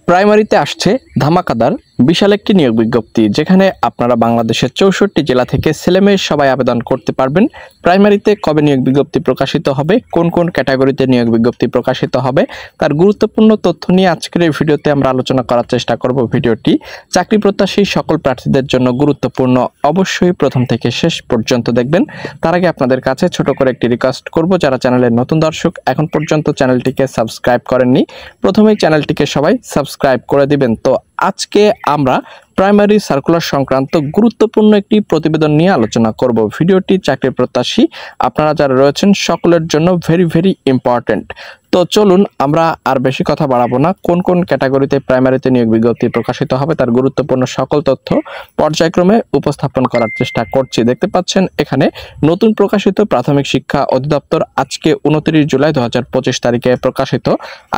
প্রাইমারিতে আসছে ধামাকাদার বিশাল একটি নিয়োগ বিজ্ঞপ্তি, যেখানে আপনারা বাংলাদেশের 64 জেলা থেকে ছেলেমেয়ে সবাই আবেদন করতে পারবেন। প্রাইমারিতে কবে নিয়োগ বিজ্ঞপ্তি প্রকাশিত হবে, কোন কোন ক্যাটাগরিতে নিয়োগ বিজ্ঞপ্তি প্রকাশিত হবে, তার গুরুত্বপূর্ণ তথ্য নিয়ে আজকের এই ভিডিওতে আমরা আলোচনা করার চেষ্টা করব। ভিডিওটি চাকরি প্রত্যাশী সকল প্রার্থীদের জন্য গুরুত্বপূর্ণ, অবশ্যই প্রথম থেকে শেষ পর্যন্ত দেখবেন। তার আগে আপনাদের কাছে ছোট করে একটি রিকোয়েস্ট করব, যারা চ্যানেলের নতুন দর্শক এখন পর্যন্ত চ্যানেলটিকে সাবস্ক্রাইব করেননি, প্রথমেই চ্যানেলটিকে সবাই সাবস্ক্রাইব করে দিবেন। তো আজকে আমরা প্রাইমারি সার্কুলার সংক্রান্ত গুরুত্বপূর্ণ একটি প্রতিবেদন নিয়ে আলোচনা করব। ভিডিওটি চাকরি প্রত্যাশী আপনারা যারা রয়েছেন সকলের জন্য ভেরি ইম্পর্টেন্ট। তো চলুন আমরা আর বেশি কথা বাড়াবো না, কোন কোন ক্যাটাগরিতে প্রাইমারিতে নিয়োগ বিজ্ঞপ্তি প্রকাশিত হবে তার গুরুত্বপূর্ণ সকল তথ্য পর্যায়ক্রমে উপস্থাপন করার চেষ্টা করছি। দেখতে পাচ্ছেন এখানে নতুন প্রকাশিত প্রাথমিক শিক্ষা অধিদপ্তর আজকে 29 জুলাই 2025 তারিখে প্রকাশিত।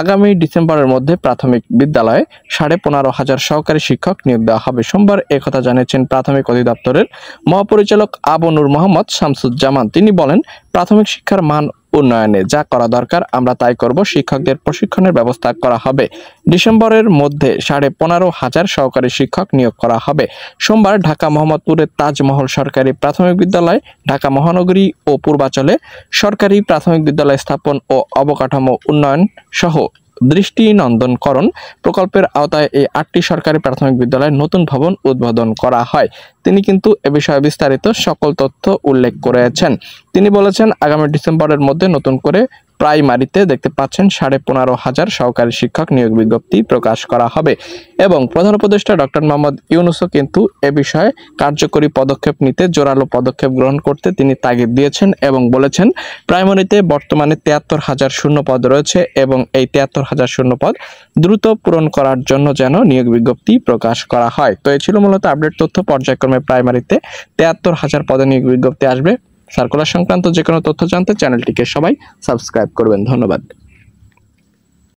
আগামী ডিসেম্বরের মধ্যে প্রাথমিক বিদ্যালয়ে 15,500 সহকারী শিক্ষক নিয়োগ দেওয়া হবে। সোমবার একথা জানিয়েছেন প্রাথমিক অধিদপ্তরের মহাপরিচালক আবু নূর মোহাম্মদ শামসুজ্জামান। তিনি বলেন, প্রাথমিক শিক্ষার মান উন্নয়নে যা করা দরকার আমরা তাই করব। শিক্ষকদের প্রশিক্ষণের ব্যবস্থা করা হবে। ডিসেম্বরের মধ্যে 15,500 সহকারী শিক্ষক নিয়োগ করা হবে। সোমবার ঢাকা মোহাম্মদপুরের তাজমহল সরকারি প্রাথমিক বিদ্যালয়, ঢাকা মহানগরী ও পূর্বাঞ্চলে সরকারি প্রাথমিক বিদ্যালয় স্থাপন ও অবকাঠামো উন্নয়ন সহ দৃষ্টিনন্দনকরণ প্রকল্পের আওতায় এই 8টি সরকারি প্রাথমিক বিদ্যালয়ের নতুন ভবন উদ্বোধন করা হয়। তিনি কিন্তু এ বিষয়ে বিস্তারিত সকল তথ্য উল্লেখ করেছেন। তিনি বলেছেন, আগামী ডিসেম্বরের মধ্যে নতুন করে প্রাইমারিতে দেখতে পাচ্ছেন 15,500 সহকারী শিক্ষক নিয়োগ বিজ্ঞপ্তি প্রকাশ করা হবে এবং প্রধান উপদেষ্টা ডক্টর মোহাম্মদ ইউনূসও কিন্তু এ বিষয়ে কার্যকরী পদক্ষেপ নিতে, জোরালো পদক্ষেপ গ্রহণ করতে তিনি তাগিদ দিয়েছেন এবং বলেছেন, প্রাইমারিতে বর্তমানে 73,000 শূন্য পদ রয়েছে এবং এই 73,000 শূন্য পদ দ্রুত পূরণ করার জন্য যেন নিয়োগ বিজ্ঞপ্তি প্রকাশ করা হয়। তো এই ছিল মূলত আপডেট তথ্য। পর্যায়ক্রমে প্রাইমারিতে 73,000 পদে নিয়োগ বিজ্ঞপ্তি আসবে। সার্কুলার সংক্রান্ত যে কোনো তথ্য জানতে চ্যানেলটিকে সবাই সাবস্ক্রাইব করবেন। ধন্যবাদ।